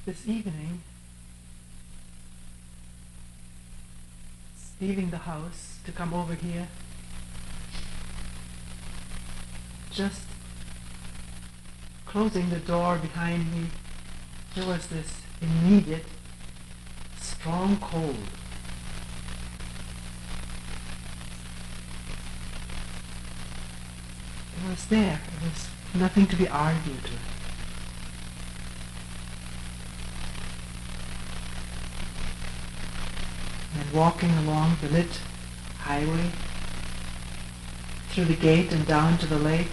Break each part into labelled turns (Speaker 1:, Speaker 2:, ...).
Speaker 1: This evening, leaving the house to come over here, just closing the door behind me, there was this immediate, strong cold. It was there. It was nothing to be argued with. And walking along the lit highway, through the gate and down to the lake,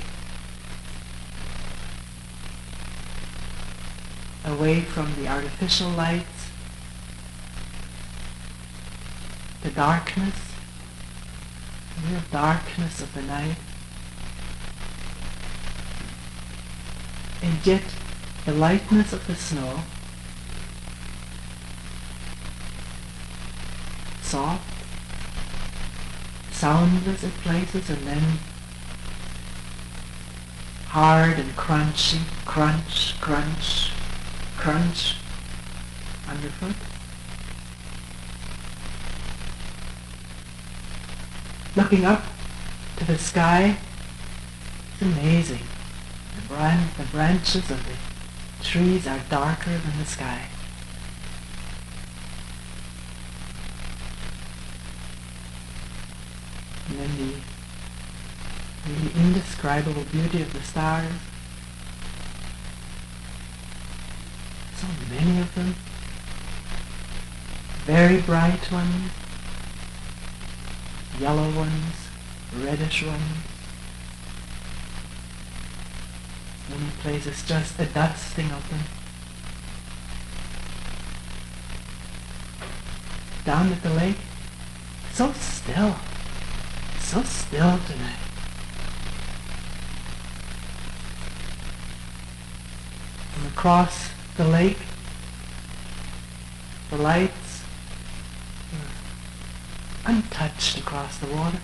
Speaker 1: away from the artificial lights, the darkness, the real darkness of the night, and yet the lightness of the snow, soft, soundless in places, and then hard and crunchy, crunch, crunch, crunch underfoot. Looking up to the sky, it's amazing. The branches of the trees are darker than the sky. And then the indescribable beauty of the stars. So many of them. Very bright ones, yellow ones, reddish ones. Many places just a dusting of them. Down at the lake, so still tonight. And across the lake, the lights are untouched across the water.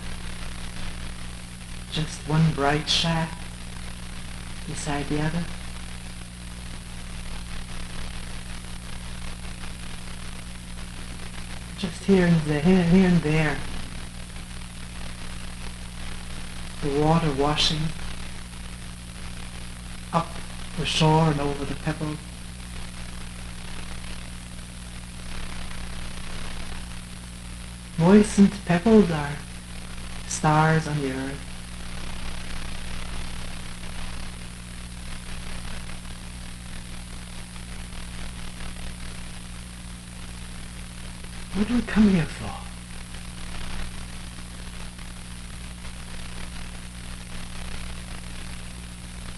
Speaker 1: Just one bright shaft beside the other. Just here and there, the water washing up the shore and over the pebbles. Moistened pebbles are stars on the earth. What do we come here for?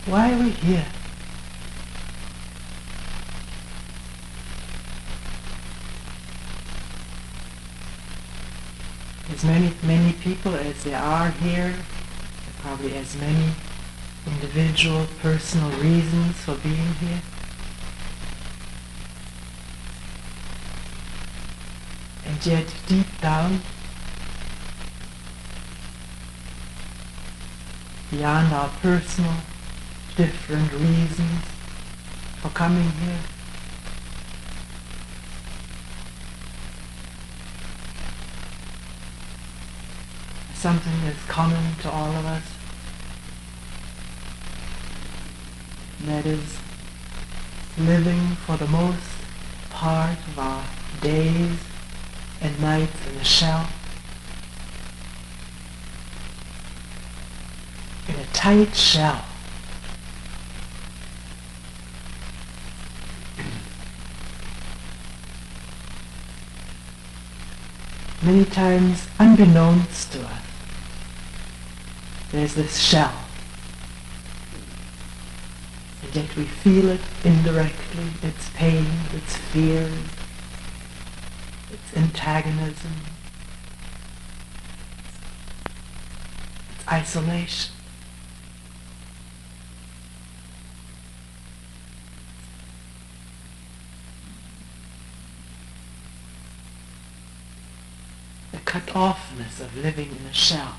Speaker 1: Why are we here? As many people as there are here, there are probably as many individual, personal reasons for being here. And yet, deep down, beyond our personal, different reasons for coming here, something that's common to all of us, and that is living for the most part of our days and nights in a shell, in a tight shell. Many times, unbeknownst to us, there's this shell, and yet we feel it indirectly, its pain, its fears, its antagonism, its isolation. The cut-offness of living in a shell.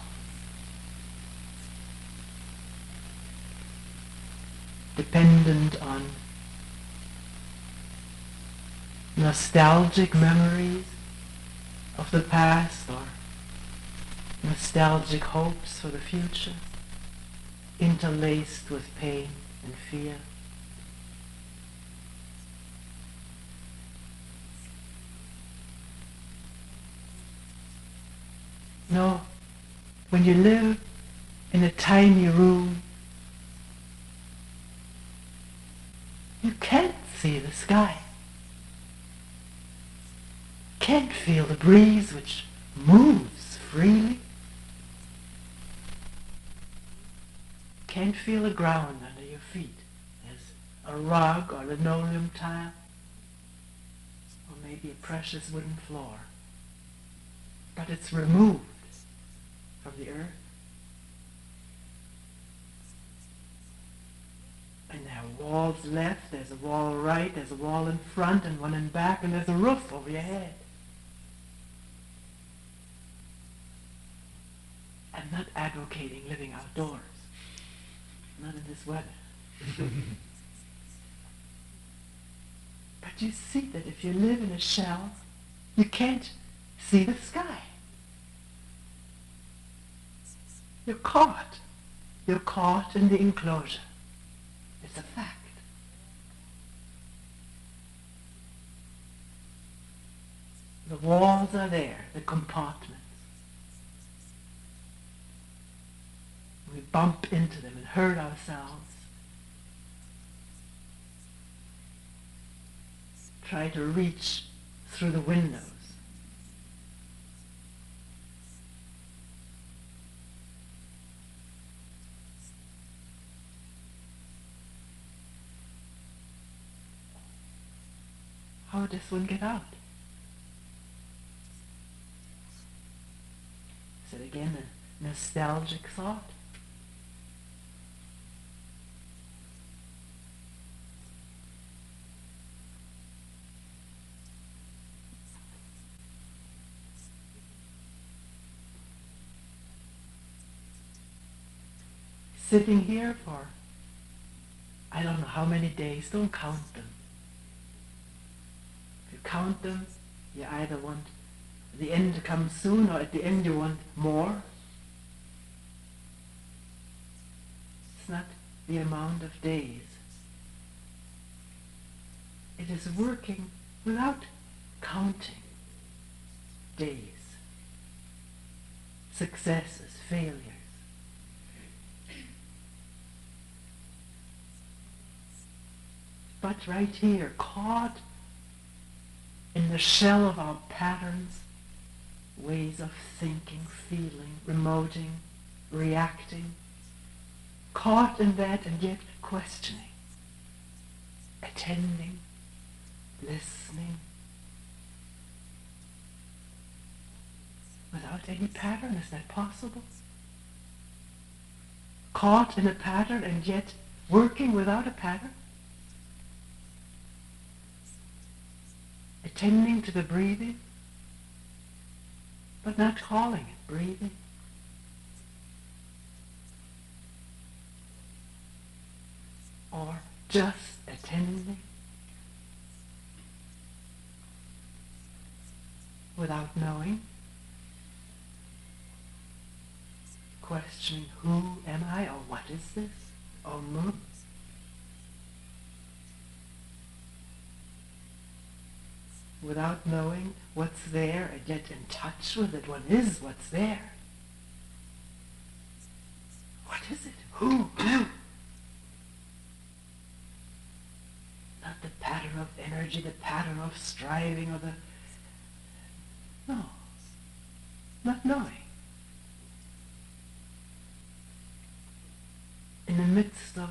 Speaker 1: Dependent on nostalgic memories of the past or nostalgic hopes for the future, interlaced with pain and fear. No, when you live in a tiny room, you can't see the sky. Can't feel the breeze which moves freely. Can't feel the ground under your feet as a rug or linoleum tile, or maybe a precious wooden floor. But it's removed from the earth. And there are walls left, there's a wall right, there's a wall in front and one in back, and there's a roof over your head. I'm not advocating living outdoors. Not in this weather. But you see that if you live in a shell, you can't see the sky. You're caught. You're caught in the enclosure. It's a fact. The walls are there, the compartments. We bump into them and hurt ourselves. Try to reach through the windows. How would this one get out? Is it again a nostalgic thought? Sitting here for I don't know how many days, don't count them. If you count them, you either want the end to come soon or at the end you want more. It's not the amount of days. It is working without counting days, successes, failures. But right here, caught in the shell of our patterns, ways of thinking, feeling, remoting, reacting, caught in that and yet questioning, attending, listening, without any pattern. Is that possible? Caught in a pattern and yet working without a pattern? Attending to the breathing, but not calling it breathing. Or just attending without knowing, questioning who am I or what is this or move. Without knowing what's there and yet in touch with it. What is what's there? What is it? Who? Not the pattern of energy, the pattern of striving, or the... No. Not knowing. In the midst of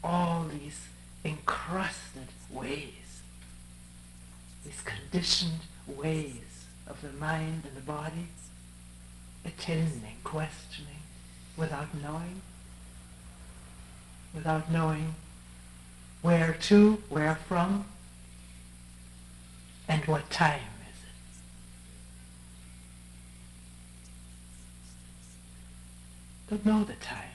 Speaker 1: all these encrusted ways, these conditioned ways of the mind and the body, attending, questioning, without knowing where to, where from, and what time is it. Don't know the time.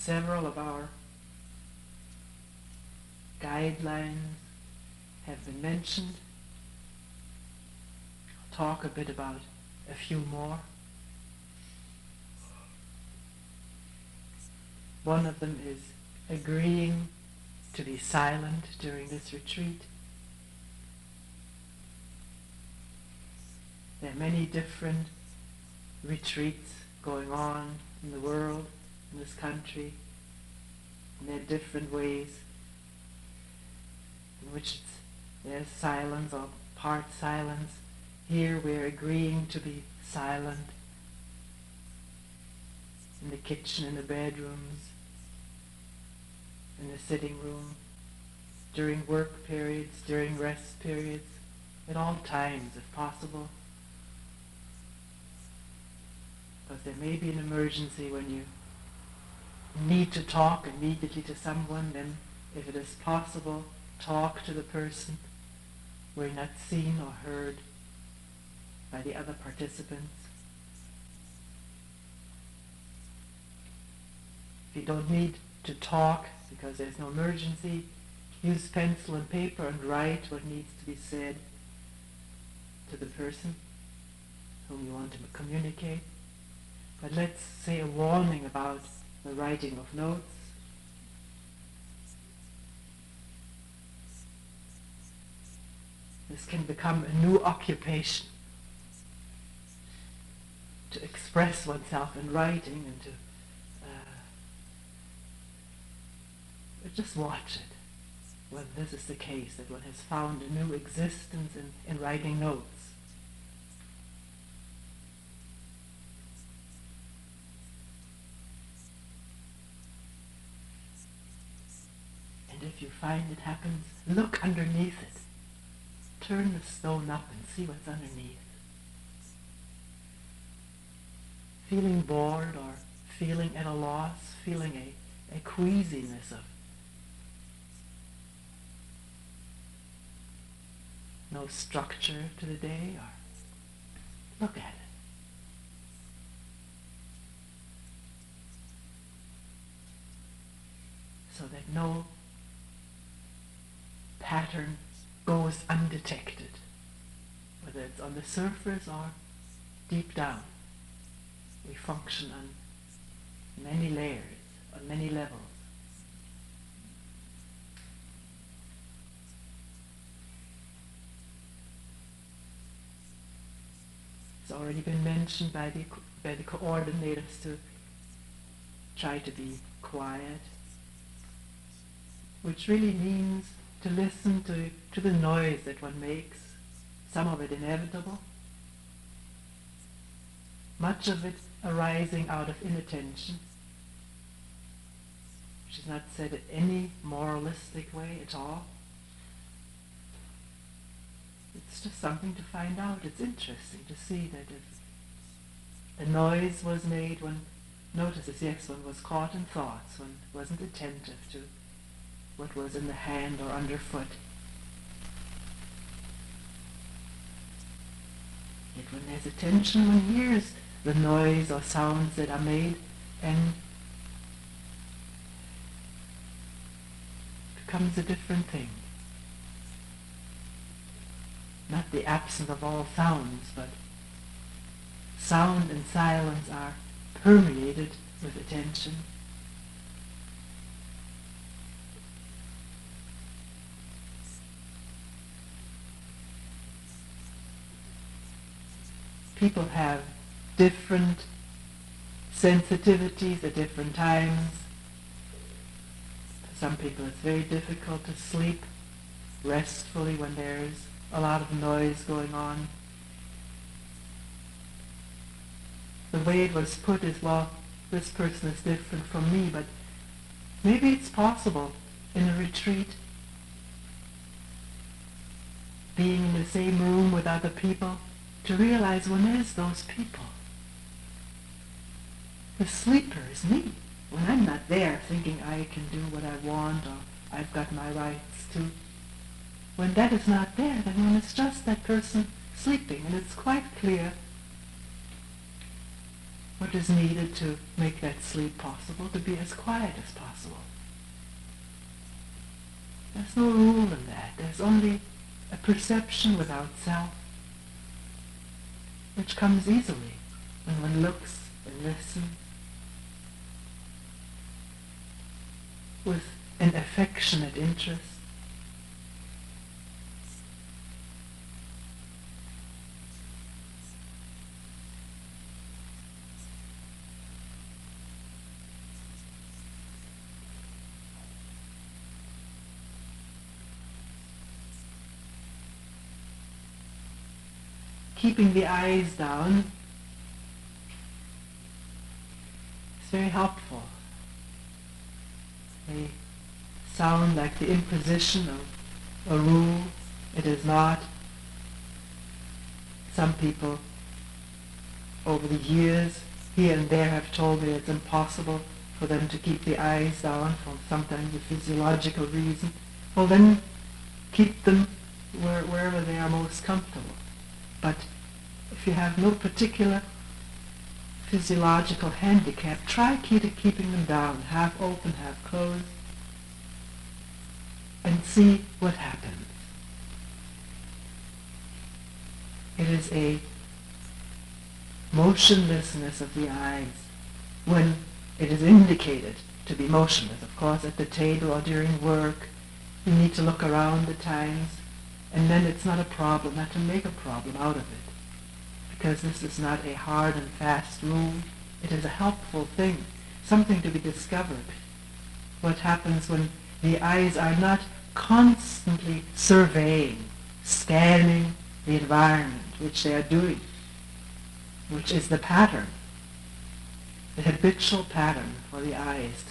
Speaker 1: Several of our guidelines have been mentioned. I'll talk a bit about a few more. One of them is agreeing to be silent during this retreat. There are many different retreats going on in the world, in this country, and there are different ways in which there's silence or part silence. Here we're agreeing to be silent in the kitchen, in the bedrooms, in the sitting room, during work periods, during rest periods, at all times if possible. Because there may be an emergency when you need to talk immediately to someone, then if it is possible, talk to the person where you're not seen or heard by the other participants. If you don't need to talk because there's no emergency, use pencil and paper and write what needs to be said to the person whom you want to communicate. But let's say a warning about the writing of notes. This can become a new occupation, to express oneself in writing and to just watch it, whether this is the case, that one has found a new existence in writing notes. And if you find it happens, look underneath it. Turn the stone up and see what's underneath. Feeling bored or feeling at a loss, feeling a queasiness of no structure to the day, or look at it. So that no pattern goes undetected, whether it's on the surface or deep down. We function on many layers, on many levels. It's already been mentioned by the coordinators to try to be quiet, which really means to listen to the noise that one makes, some of it inevitable, much of it arising out of inattention, which is not said in any moralistic way at all. It's just something to find out. It's interesting to see that if a noise was made, one notices, yes, one was caught in thoughts, one wasn't attentive to what was in the hand or underfoot. Yet when there's attention, one hears the noise or sounds that are made and becomes a different thing. Not the absence of all sounds, but sound and silence are permeated with attention. People have different sensitivities at different times. For some people it's very difficult to sleep restfully when there's a lot of noise going on. The way it was put is, well, this person is different from me, but maybe it's possible in a retreat, being in the same room with other people, to realize one is those people. The sleeper is me. When I'm not there thinking I can do what I want or I've got my rights to, when that is not there, then one is just that person sleeping, and it's quite clear What is needed to make that sleep possible? To be as quiet as possible. There's no rule in that. There's only a perception without self, which comes easily when one looks and listens with an affectionate interest. Keeping the eyes down is very helpful. They sound like the imposition of a rule. It is not. Some people over the years here and there have told me it's impossible for them to keep the eyes down for sometimes a physiological reason. Well, then keep them wherever they are most comfortable. But if you have no particular physiological handicap, try keeping them down, half open, half closed, and see what happens. It is a motionlessness of the eyes when it is indicated to be motionless. Of course, at the table or during work, you need to look around at times, and then it's not a problem, not to make a problem out of it. Because this is not a hard and fast rule. It is a helpful thing, something to be discovered. What happens when the eyes are not constantly surveying, scanning the environment, which they are doing, which is the pattern, the habitual pattern for the eyes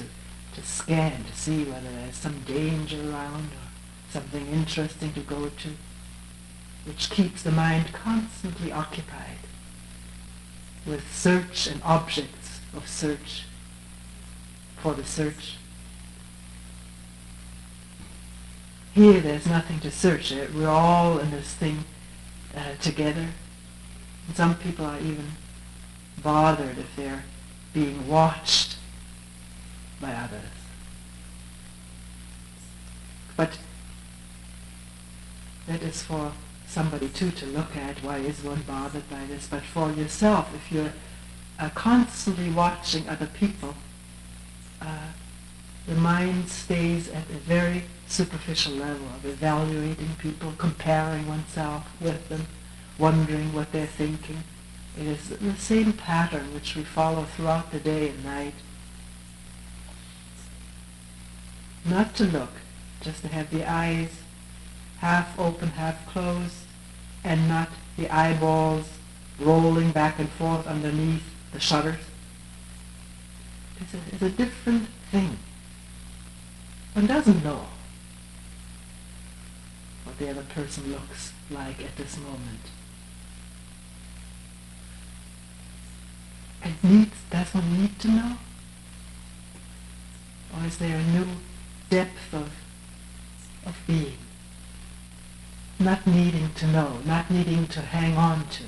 Speaker 1: to scan, to see whether there's some danger around or something interesting to go to, which keeps the mind constantly occupied with search and objects of search for the search. Here there's nothing to search. We're all in this thing together. And some people are even bothered if they're being watched by others. But that is for somebody too to look at. Why is one bothered by this? But for yourself, if you're constantly watching other people, the mind stays at a very superficial level of evaluating people, comparing oneself with them, wondering what they're thinking. It is the same pattern which we follow throughout the day and night. Not to look, just to have the eyes half open, half closed, and not the eyeballs rolling back and forth underneath the shutters. It's a different thing. One doesn't know what the other person looks like at this moment. Does one need to know? Or is there a new depth of being? Not needing to know, not needing to hang on to.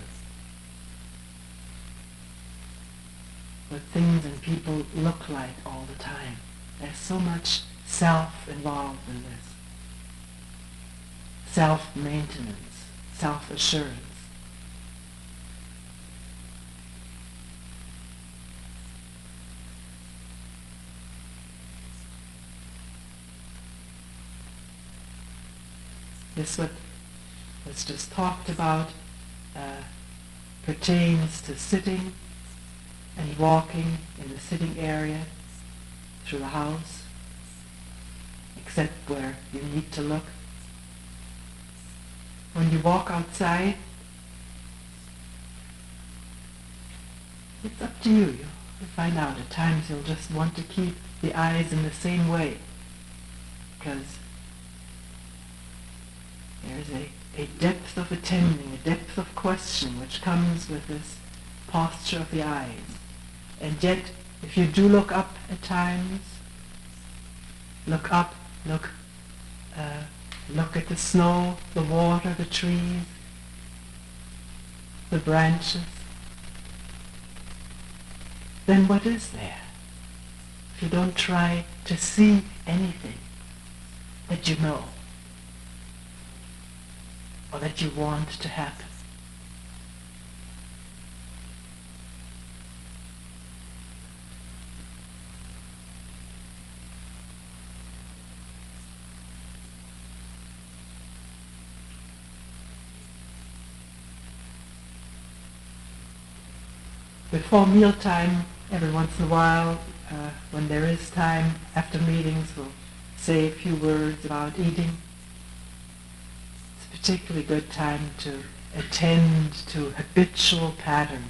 Speaker 1: What things and people look like all the time. There's so much self involved in this. Self-maintenance, self-assurance. This what was just talked about pertains to sitting and walking in the sitting area through the house, except where you need to look. When you walk outside, it's up to you. You'll find out at times you'll just want to keep the eyes in the same way, because there's a depth of attending, a depth of questioning which comes with this posture of the eyes. And yet, if you do look up at times, look up, look at the snow, the water, the trees, the branches. then what is there? If you don't try to see anything that you know or that you want to happen. Before mealtime, every once in a while, when there is time, after meetings, we'll say a few words about eating. It's a particularly good time to attend to habitual patterns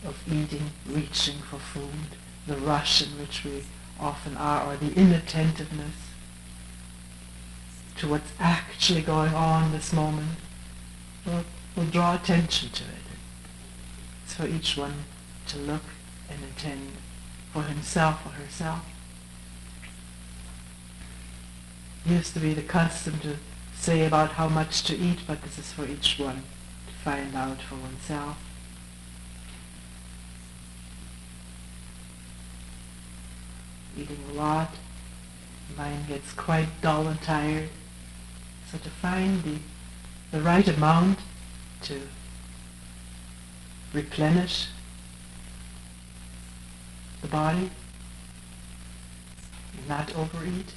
Speaker 1: of eating, reaching for food, the rush in which we often are, or the inattentiveness to what's actually going on this moment. We'll draw attention to it. It's for each one to look and attend for himself or herself. It used to be the custom to say about how much to eat, but this is for each one to find out for oneself. Eating a lot, mind gets quite dull and tired. So to find the right amount to replenish the body and not overeat.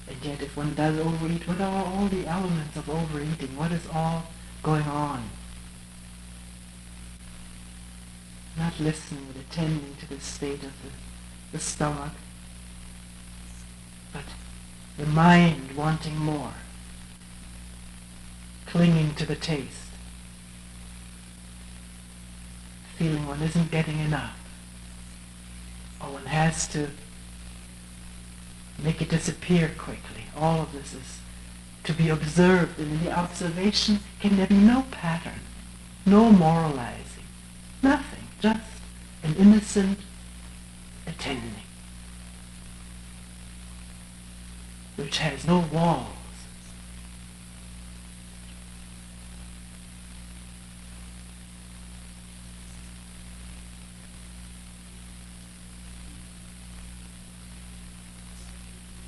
Speaker 1: And yet if one does overeat, what are all the elements of overeating? What is all going on? Not listening but attending to the state of the stomach, but the mind wanting more, clinging to the taste, feeling one isn't getting enough, or one has to make it disappear quickly. All of this is to be observed, and in the observation can there be no pattern, no moralizing, nothing, just an innocent attending, which has no walls.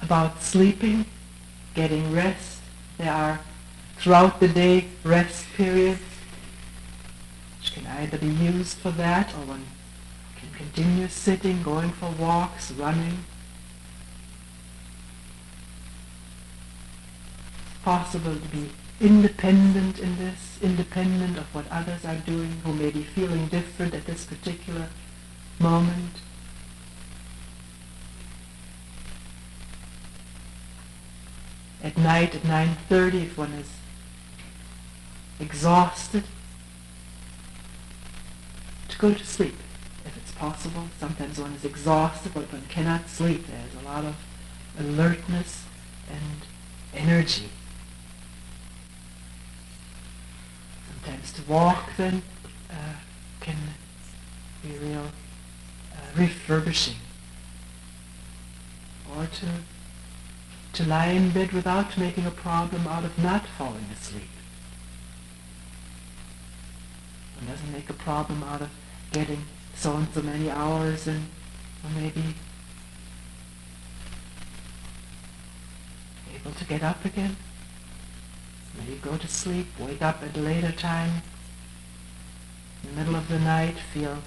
Speaker 1: About sleeping, getting rest. There are, throughout the day, rest periods, which can either be used for that, or one can continue sitting, going for walks, running. It's possible to be independent in this, independent of what others are doing, who may be feeling different at this particular moment. At night at 9:30, if one is exhausted, to go to sleep, if it's possible. Sometimes one is exhausted, but one cannot sleep. There's a lot of alertness and energy. Sometimes to walk then can be real refurbishing. Or to lie in bed without making a problem out of not falling asleep. One doesn't make a problem out of getting so and so many hours, and or maybe able to get up again. Maybe go to sleep, wake up at a later time, in the middle of the night, feel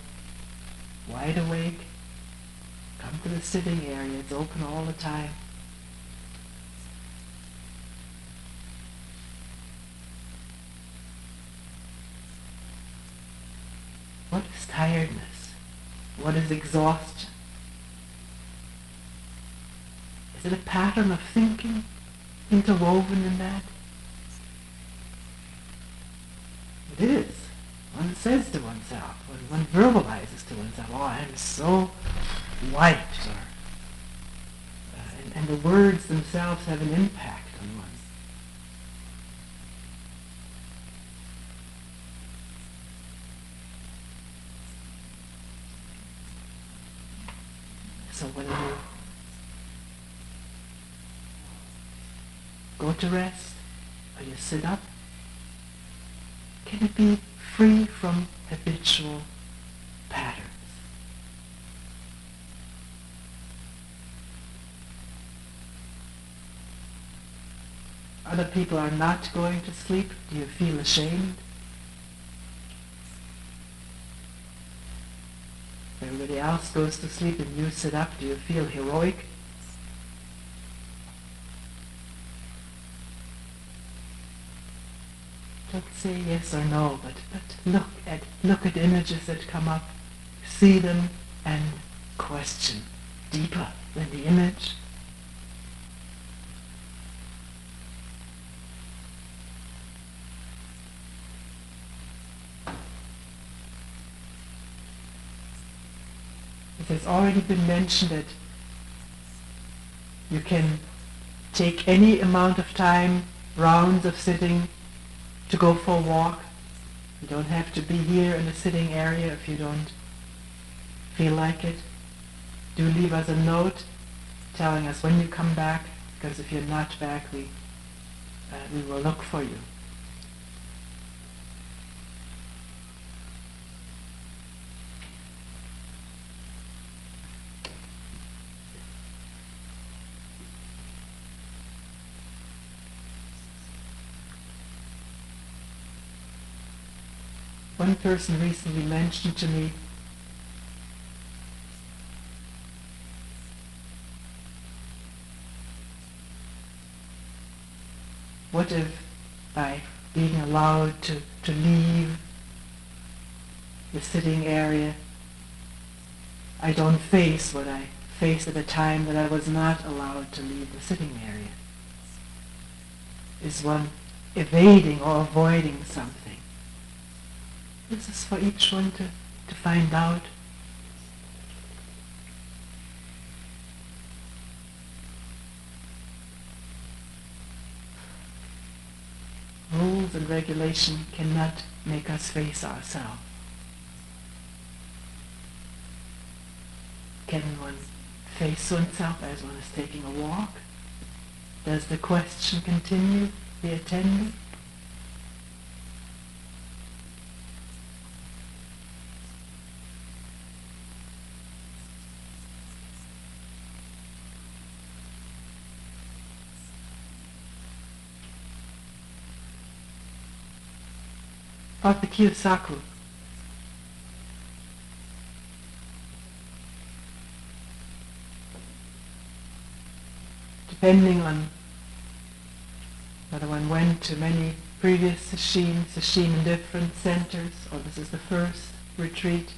Speaker 1: wide awake, come to the sitting area, it's open all the time. What is tiredness? What is exhaustion? Is it a pattern of thinking interwoven in that? It is. One says to oneself, one verbalizes to oneself, oh, I'm so wiped, and the words themselves have an impact on one. So when you go to rest, or you sit up, can it be free from habitual patterns. Other people are not going to sleep. Do you feel ashamed? Everybody else goes to sleep and you sit up. Do you feel heroic? Don't say yes or no, but look at images that come up, see them and question deeper than the image. It has already been mentioned that you can take any amount of time, rounds of sitting, to go for a walk. You don't have to be here in the sitting area if you don't feel like it. Do leave us a note telling us when you come back, because if you're not back, we will look for you. One person recently mentioned to me what if by being allowed to leave the sitting area, I don't face what I faced at the time that I was not allowed to leave the sitting area? Is one evading or avoiding something? This is for each one to find out. Rules and regulation cannot make us face ourselves. Can one face oneself as one is taking a walk? Does the question continue, the attendant? About the Kiyosaku. Depending on whether one went to many previous sesshin in different centers, or this is the first retreat,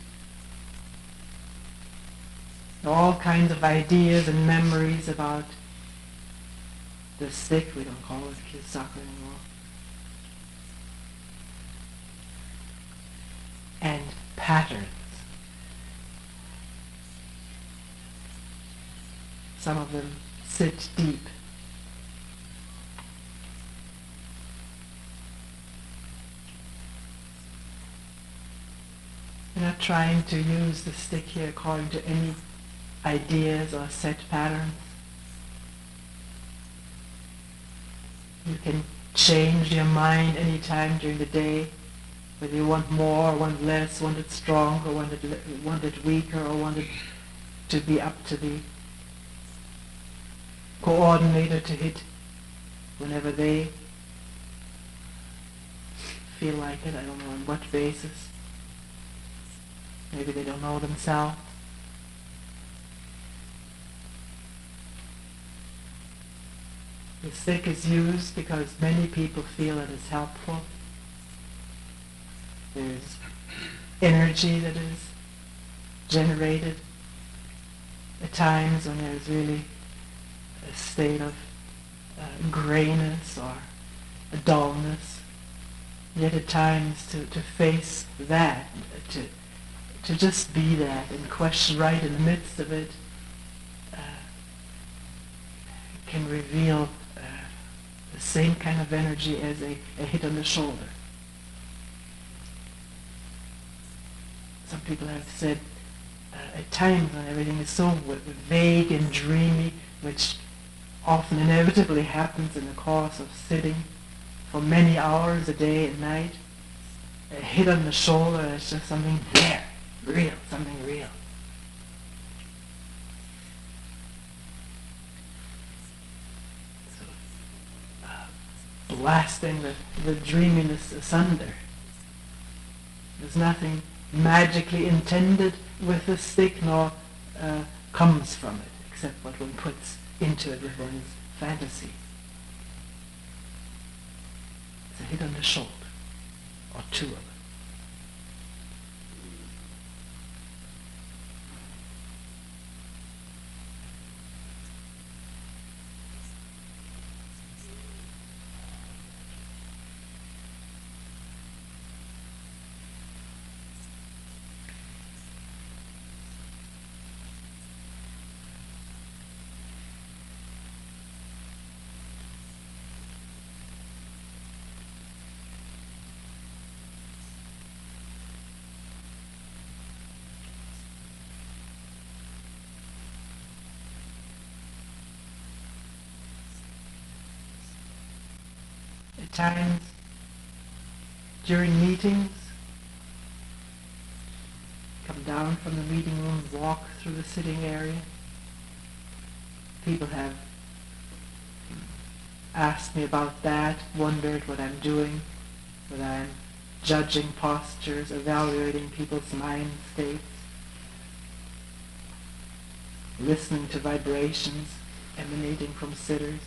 Speaker 1: there are all kinds of ideas and memories about the stick. We don't call it Kiyosaku anymore. And patterns. Some of them sit deep. We're not trying to use the stick here according to any ideas or set patterns. You can change your mind any time during the day, whether you want more or want less, want it stronger, want it weaker, or want it to be up to the coordinator to hit whenever they feel like it. I don't know on what basis. Maybe they don't know themselves. The stick is used because many people feel it is helpful. There's energy that is generated at times when there's really a state of grayness or a dullness. Yet at times to face that, to just be that and question right in the midst of it can reveal the same kind of energy as a hit on the shoulder. Some people have said at times when everything is so vague and dreamy, which often inevitably happens in the course of sitting for many hours a day and night, a hit on the shoulder, it's just something there, real, something real. So, blasting the dreaminess asunder. There's nothing magically intended with the stick, nor comes from it, except what one puts into it with one's fantasy. It's a hit on the shoulder, or two of them. At times, during meetings, come down from the meeting room, walk through the sitting area. People have asked me about that, wondered what I'm doing, whether I'm judging postures, evaluating people's mind states, listening to vibrations emanating from sitters.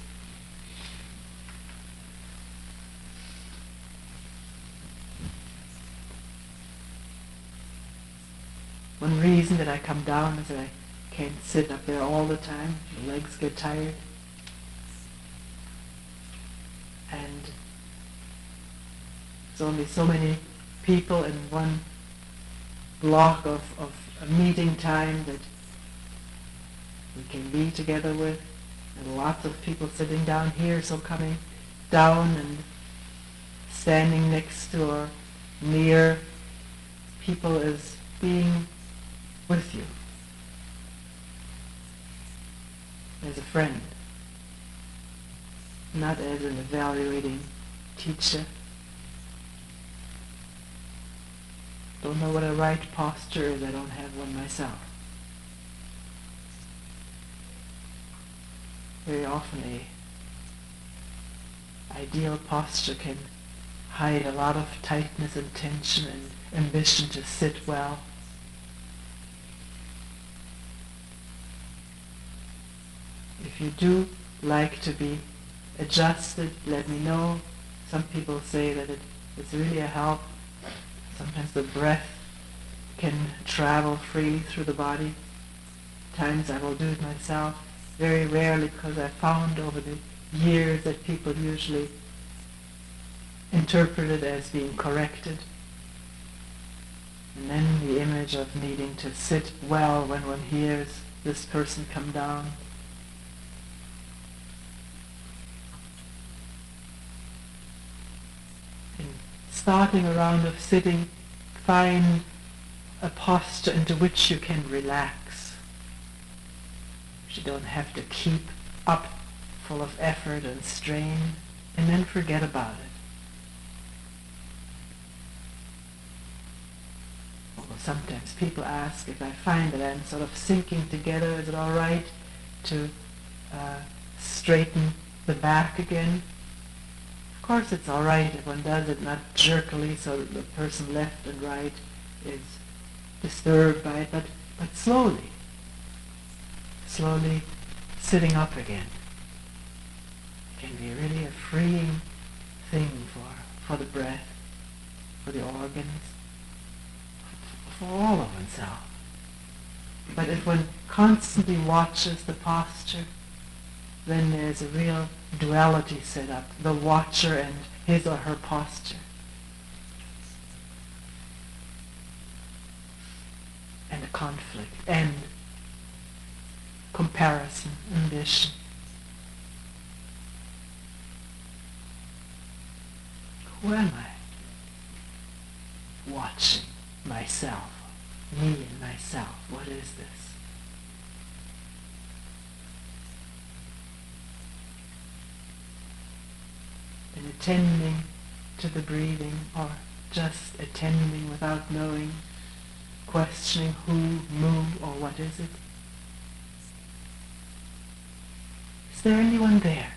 Speaker 1: One reason that I come down is that I can't sit up there all the time. My legs get tired. And there's only so many people in one block of a meeting time that we can be together with. And lots of people sitting down here, so coming down and standing next to or near people is being with you as a friend, not as an evaluating teacher. Don't know what a right posture is, I don't have one myself. Very often a ideal posture can hide a lot of tightness and tension and ambition to sit well. If you do like to be adjusted, let me know. Some people say that it's really a help. Sometimes the breath can travel freely through the body. Times I will do it myself. Very rarely, because I found over the years that people usually interpret it as being corrected. And then the image of needing to sit well when one hears this person come down. In starting a round of sitting, find a posture into which you can relax. You don't have to keep up full of effort and strain, and then forget about it. Although sometimes people ask if I find that I'm sort of sinking together, is it all right to straighten the back again? Of course it's all right if one does it not jerkily so that the person left and right is disturbed by it, but slowly sitting up again. It can be really a freeing thing for the breath, for the organs, for all of oneself. But if one constantly watches the posture, then there's a real duality set up, the watcher and his or her posture. And a conflict, and comparison, ambition. Who am I? Watching myself, me and myself. What is this? And attending to the breathing or just attending without knowing, questioning who, moo, or what is it? Is there anyone there?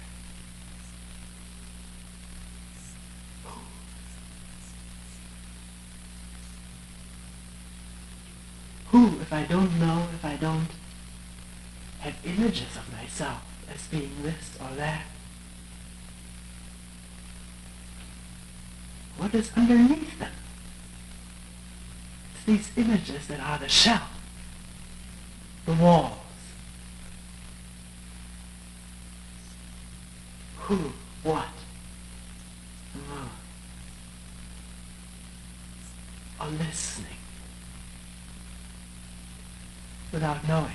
Speaker 1: Who, if I don't know, if I don't have images of myself as being this or that? What is underneath them? It's these images that are the shell, the walls. Who, what, are listening without knowing.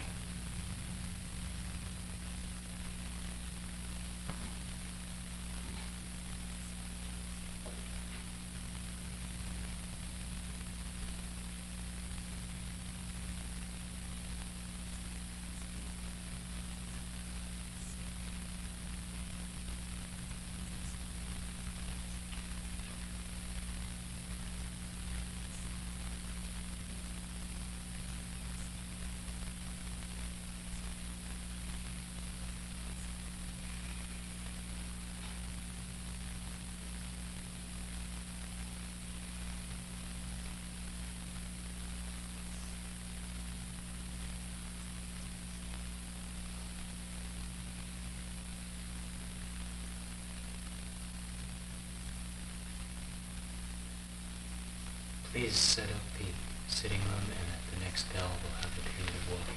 Speaker 2: Please set up the sitting room, and at the next bell we'll have the period of walking.